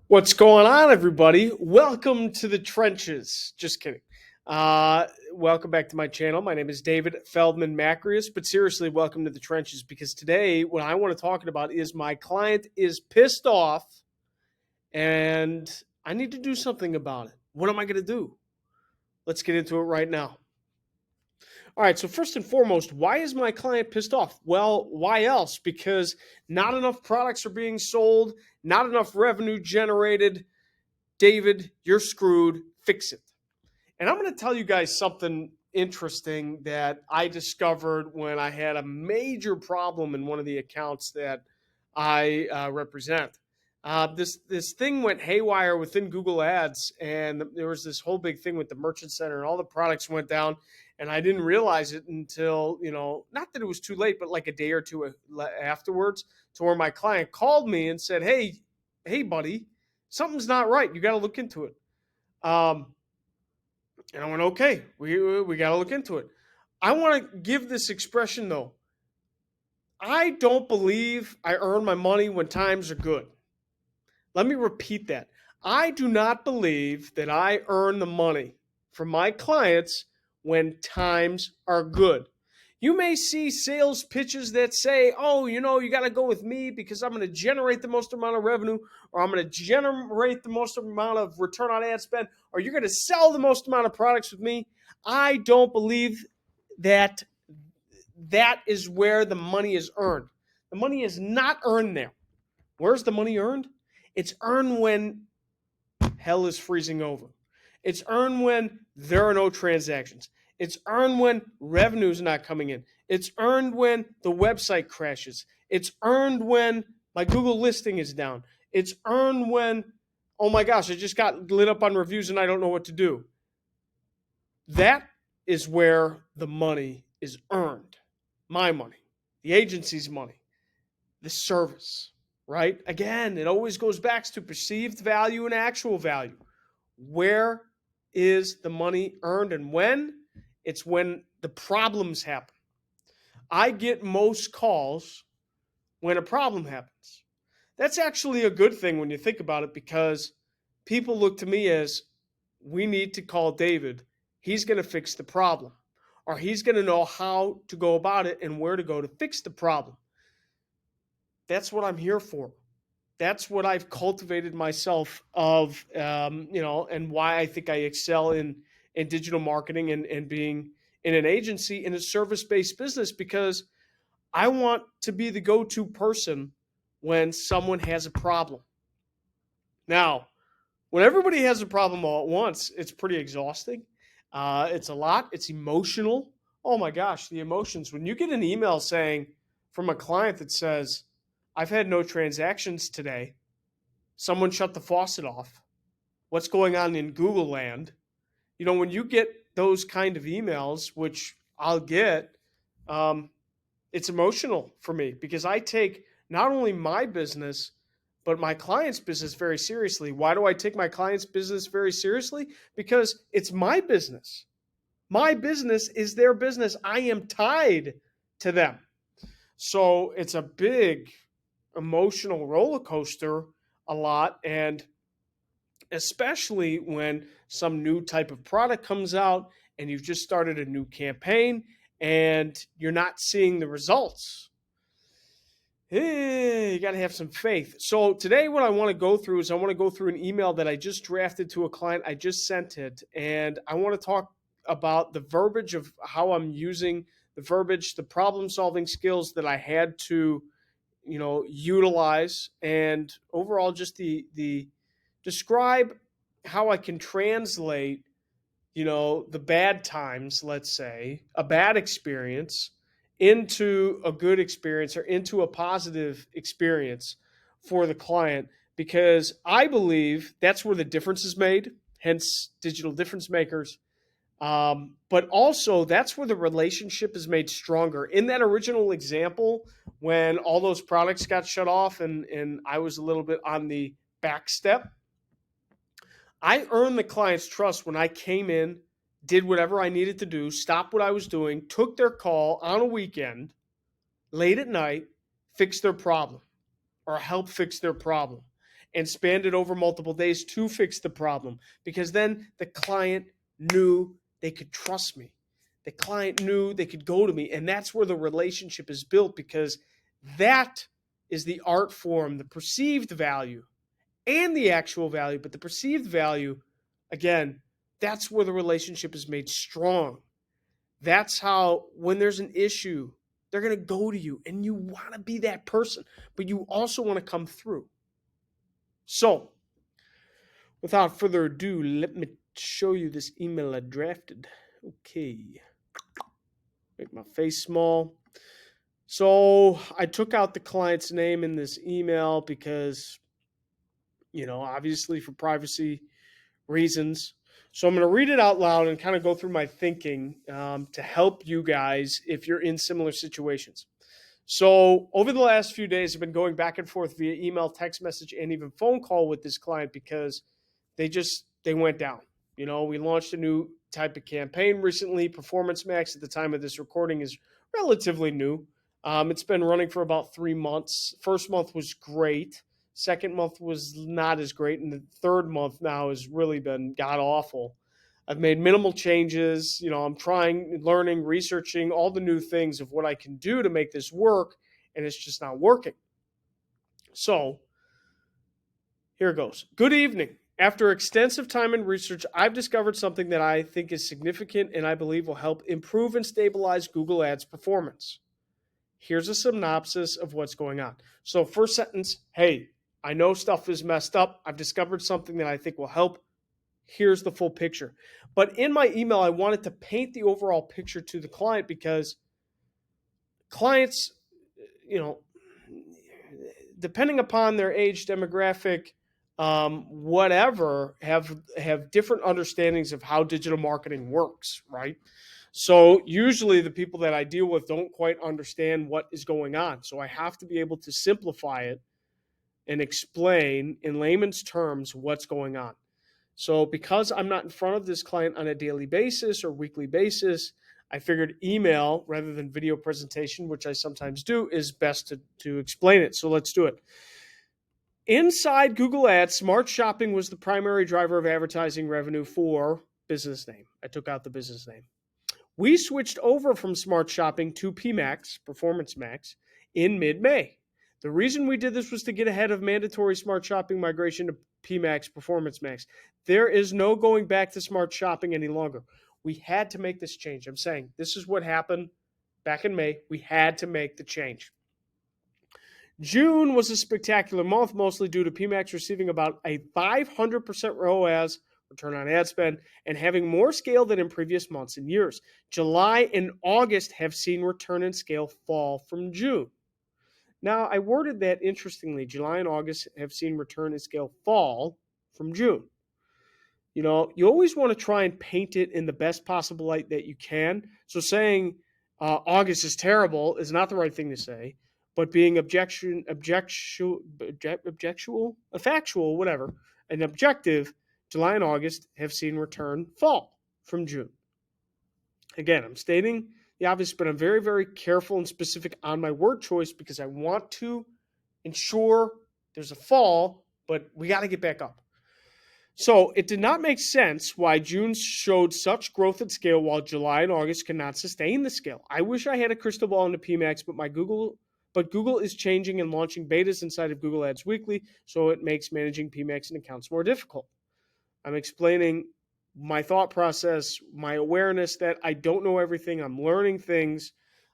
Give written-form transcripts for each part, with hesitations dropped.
What's going on, everybody? Welcome to the trenches. Just kidding. Welcome back to my channel. My name is David Feldman-Makrias, but seriously, welcome to the trenches because today what I want to talk about is my client is pissed off and I need to do something about it. What am I going to do? Let's get into it right now. All right, so first and foremost, why is my client pissed off? Well, why else? Because not enough products are being sold, not enough revenue generated. David, you're screwed. Fix it. And I'm going to tell you guys something interesting that I discovered when I had a major problem in one of the accounts that I represent. This thing went haywire within Google Ads, and there was this whole big thing with the Merchant Center, and all the products went down. And I didn't realize it until, not that it was too late, but like a day or two afterwards, to where my client called me and said, "Hey, buddy, something's not right. You got to look into it." And I went, "Okay, we got to look into it." I want to give this expression though. I don't believe I earn my money when times are good. Let me repeat that. I do not believe that I earn the money from my clients when times are good. You may see sales pitches that say, "Oh, you got to go with me because I'm going to generate the most amount of revenue, or I'm going to generate the most amount of return on ad spend, or you're going to sell the most amount of products with me." I don't believe that that is where the money is earned. The money is not earned there. Where's the money earned? It's earned when hell is freezing over. It's earned when there are no transactions. It's earned when revenue is not coming in. It's earned when the website crashes. It's earned when my Google listing is down. It's earned when, oh my gosh, I just got lit up on reviews and I don't know what to do. That is where the money is earned. My money, the agency's money, the service, right? Again, it always goes back to perceived value and actual value. Where is the money earned and when? It's when the problems happen. I get most calls when a problem happens. That's actually a good thing when you think about it because people look to me as we need to call David. He's going to fix the problem, or he's going to know how to go about it and where to go to fix the problem. That's what I'm here for. That's what I've cultivated myself of, and why I think I excel in digital marketing and being in an agency in a service-based business because I want to be the go-to person when someone has a problem. Now, when everybody has a problem all at once, it's pretty exhausting. It's a lot. It's emotional. Oh my gosh, the emotions. When you get an email saying from a client that says, "I've had no transactions today. Someone shut the faucet off. What's going on in Google land?" When you get those kind of emails, which I'll get, it's emotional for me because I take not only my business, but my client's business very seriously. Why do I take my client's business very seriously? Because it's my business. My business is their business. I am tied to them. So it's a big emotional roller coaster a lot. And especially when some new type of product comes out and you've just started a new campaign and you're not seeing the results. You got to have some faith. So today what I want to go through is I want to go through an email that I just drafted to a client. I just sent it, and I want to talk about the verbiage of how I'm using the verbiage, the problem solving skills that I had to, utilize, and overall just the describe how I can translate, the bad times, let's say, a bad experience into a good experience or into a positive experience for the client because I believe that's where the difference is made, hence digital difference makers. But also, that's where the relationship is made stronger. In that original example, when all those products got shut off and I was a little bit on the back step, I earned the client's trust when I came in, did whatever I needed to do, stopped what I was doing, took their call on a weekend, late at night, fixed their problem or help fix their problem. and spanned it over multiple days to fix the problem, because then the client knew they could trust me. The client knew they could go to me, and that's where the relationship is built, because that is the art form, the perceived value and the actual value, but the perceived value, again, that's where the relationship is made strong. That's how, when there's an issue, they're going to go to you, and you want to be that person, but you also want to come through. So, without further ado, let me show you this email I drafted. Okay. Make my face small. So, I took out the client's name in this email because, obviously for privacy reasons. So I'm going to read it out loud and kind of go through my thinking to help you guys if you're in similar situations. So over the last few days, I've been going back and forth via email, text message, and even phone call with this client because they went down. We launched a new type of campaign recently. Performance Max, at the time of this recording, is relatively new. It's been running for about 3 months. First month was great. Second month was not as great. And the third month now has really been god awful. I've made minimal changes. I'm trying, learning, researching all the new things of what I can do to make this work, and it's just not working. So here it goes. Good evening. After extensive time and research, I've discovered something that I think is significant and I believe will help improve and stabilize Google Ads performance. Here's a synopsis of what's going on. So first sentence, hey, I know stuff is messed up. I've discovered something that I think will help. Here's the full picture. But in my email, I wanted to paint the overall picture to the client because clients, depending upon their age, demographic, whatever, have different understandings of how digital marketing works, right? So usually the people that I deal with don't quite understand what is going on. So I have to be able to simplify it and explain in layman's terms what's going on. So because I'm not in front of this client on a daily basis or weekly basis, I figured email rather than video presentation, which I sometimes do, is best to explain it. So let's do it. Inside Google Ads, Smart Shopping was the primary driver of advertising revenue for business name. I took out the business name. We switched over from Smart Shopping to PMax, Performance Max, in mid-May. The reason we did this was to get ahead of mandatory Smart Shopping migration to PMax, Performance Max. There is no going back to Smart Shopping any longer. We had to make this change. I'm saying this is what happened back in May. We had to make the change. June was a spectacular month, mostly due to PMax receiving about a 500% ROAS, return on ad spend, and having more scale than in previous months and years. July and August have seen return and scale fall from June. Now, I worded that interestingly. July and August have seen return and scale fall from June. You always want to try and paint it in the best possible light that you can. So saying August is terrible is not the right thing to say, but being factual, whatever, and objective, July and August have seen return fall from June. Again, I'm stating the obvious, but I'm very, very careful and specific on my word choice because I want to ensure there's a fall, but we got to get back up. So it did not make sense why June showed such growth at scale while July and August cannot sustain the scale. I wish I had a crystal ball into PMax, but Google is changing and launching betas inside of Google Ads Weekly, so it makes managing PMax and accounts more difficult. I'm explaining my thought process, my awareness that I don't know everything. I'm learning things,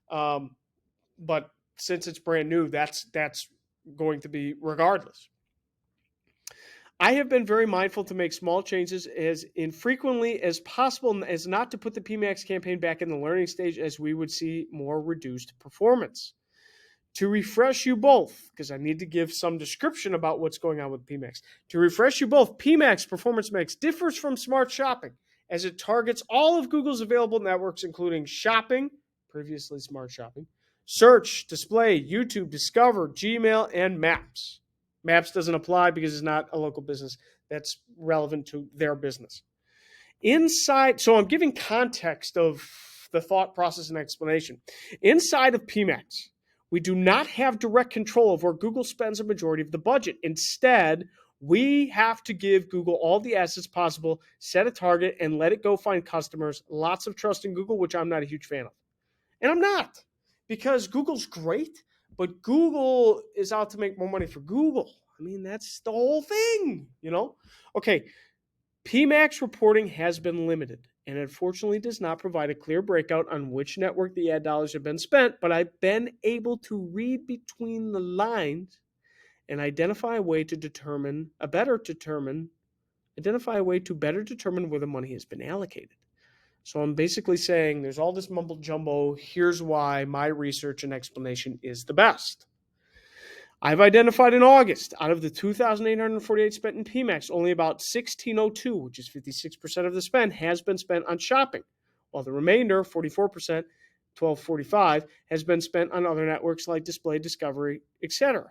but since it's brand new, that's going to be regardless. I have been very mindful to make small changes as infrequently as possible as not to put the PMax campaign back in the learning stage, as we would see more reduced performance. To refresh you both, because I need to give some description about what's going on with PMax. To refresh you both, PMax Performance Max differs from Smart Shopping as it targets all of Google's available networks, including Shopping, previously Smart Shopping, Search, Display, YouTube, Discover, Gmail, and Maps. Maps doesn't apply because it's not a local business that's relevant to their business. So I'm giving context of the thought process and explanation. Inside of PMax, we do not have direct control of where Google spends a majority of the budget. Instead, We have to give Google all the assets possible, set a target, and let it go find customers. Lots of trust in Google, which I'm not a huge fan of. And I'm not, because Google's great, but Google is out to make more money for Google. I mean, that's the whole thing. Okay, PMAX reporting has been limited and unfortunately does not provide a clear breakout on which network the ad dollars have been spent, but I've been able to read between the lines and identify a way to better determine where the money has been allocated. So I'm basically saying there's all this mumble jumbo. Here's why my research and explanation is the best. I've identified in August, out of the 2,848 spent in PMAX, only about 1,602, which is 56% of the spend, has been spent on shopping, while the remainder, 44%, 1,245, has been spent on other networks like Display, Discovery, etc.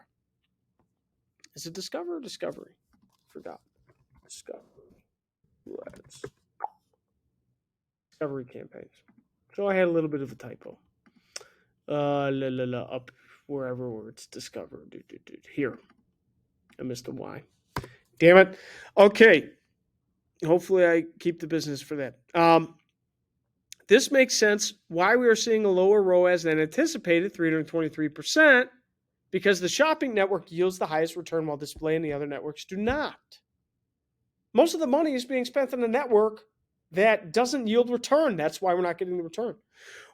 Is it Discover or Discovery? Forgot. Discovery. Let's Discovery campaigns. So I had a little bit of a typo. Up wherever where it's Discover. Here. I missed a Y. Damn it. Okay. Hopefully I keep the business for that. This makes sense why we are seeing a lower ROAS than anticipated, 323%, because the shopping network yields the highest return while Display and the other networks do not. Most of the money is being spent on a network that doesn't yield return. That's why we're not getting the return.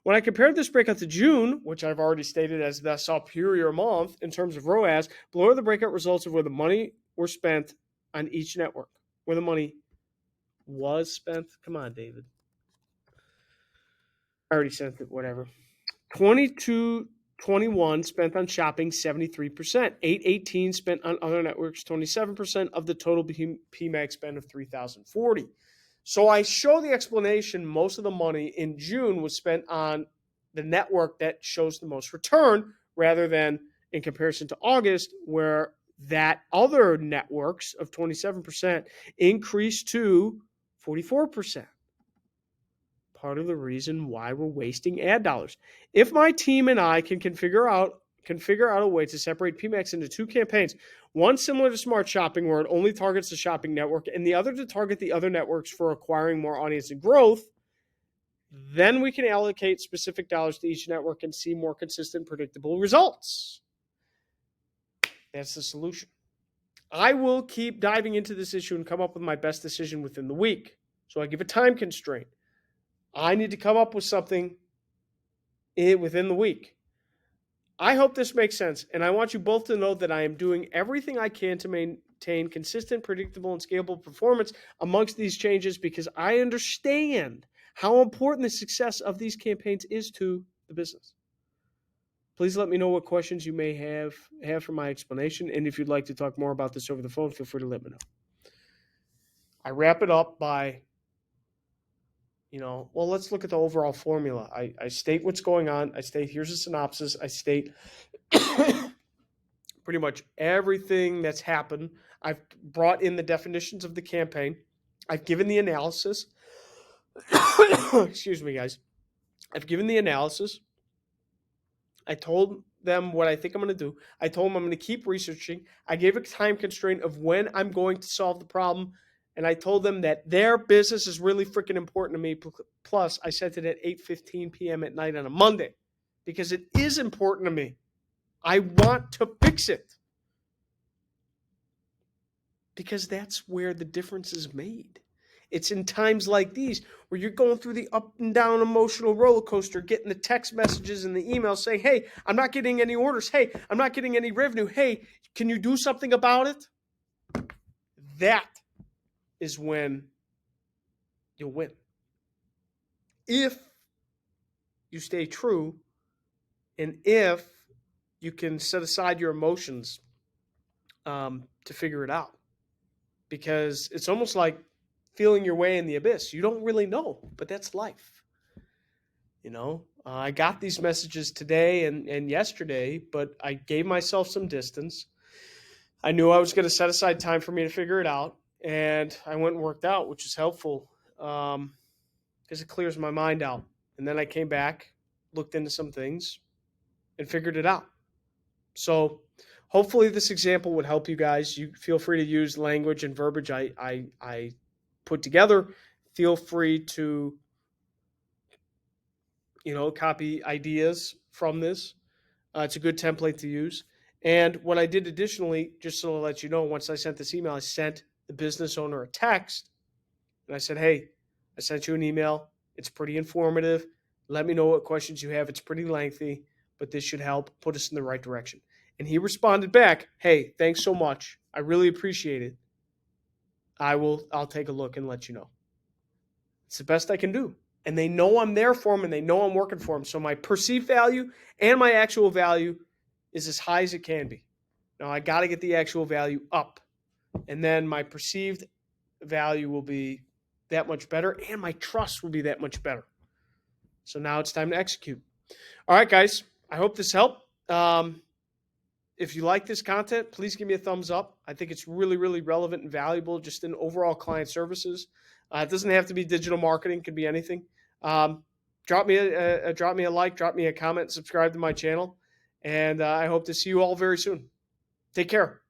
When I compared this breakout to June, which I've already stated as the superior month in terms of ROAS, below are the breakout results of where the money were spent on each network. Where the money was spent. Come on, David. I already sent it, whatever. 2221 spent on shopping, 73%. 818 spent on other networks, 27% of the total PMAX spend of 3,040. So I show the explanation. Most of the money in June was spent on the network that shows the most return, rather than in comparison to August, where that other networks of 27% increased to 44%. Part of the reason why we're wasting ad dollars. If my team and I can figure out a way to separate PMAX into two campaigns, one similar to Smart Shopping where it only targets the shopping network, and the other to target the other networks for acquiring more audience and growth, then we can allocate specific dollars to each network and see more consistent, predictable results. That's the solution. I will keep diving into this issue and come up with my best decision within the week. So I give a time constraint. I need to come up with something within the week. I hope this makes sense, and I want you both to know that I am doing everything I can to maintain consistent, predictable, and scalable performance amongst these changes, because I understand how important the success of these campaigns is to the business. Please let me know what questions you may have for my explanation, and if you'd like to talk more about this over the phone, feel free to let me know. I wrap it up by let's look at the overall formula. I state what's going on. I state, here's a synopsis. I state pretty much everything that's happened. I've brought in the definitions of the campaign. I've given the analysis. Excuse me, guys. I've given the analysis. I told them what I think I'm going to do. I told them I'm going to keep researching. I gave a time constraint of when I'm going to solve the problem. And I told them that their business is really freaking important to me. Plus, I sent it at 8:15 p.m. at night on a Monday because it is important to me. I want to fix it because that's where the difference is made. It's in times like these where you're going through the up and down emotional roller coaster, getting the text messages and the emails saying, hey, I'm not getting any orders. Hey, I'm not getting any revenue. Hey, can you do something about it? That is when you'll win. If you stay true and if you can set aside your emotions to figure it out. Because it's almost like feeling your way in the abyss. You don't really know, but that's life. I got these messages today and yesterday, but I gave myself some distance. I knew I was going to set aside time for me to figure it out, and I went and worked out, which is helpful because it clears my mind out. And then I came back, looked into some things, and figured it out. So hopefully this example would help you guys. You feel free to use language and verbiage I put together. Feel free to, copy ideas from this. It's a good template to use. And what I did additionally, just so to let you know, once I sent this email, I sent the business owner a text and I said, hey, I sent you an email. It's pretty informative. Let me know what questions you have. It's pretty lengthy, but this should help put us in the right direction. And he responded back, hey, thanks so much. I really appreciate it. I'll take a look and let you know. It's the best I can do. And they know I'm there for them and they know I'm working for them. So my perceived value and my actual value is as high as it can be. Now I got to get the actual value up. And then my perceived value will be that much better and my trust will be that much better. So now it's time to execute. All right, guys. I hope this helped. If you like this content, please give me a thumbs up. I think it's really, really relevant and valuable just in overall client services. It doesn't have to be digital marketing; it could be anything. Drop me a like, drop me a comment, subscribe to my channel, and I hope to see you all very soon. Take care.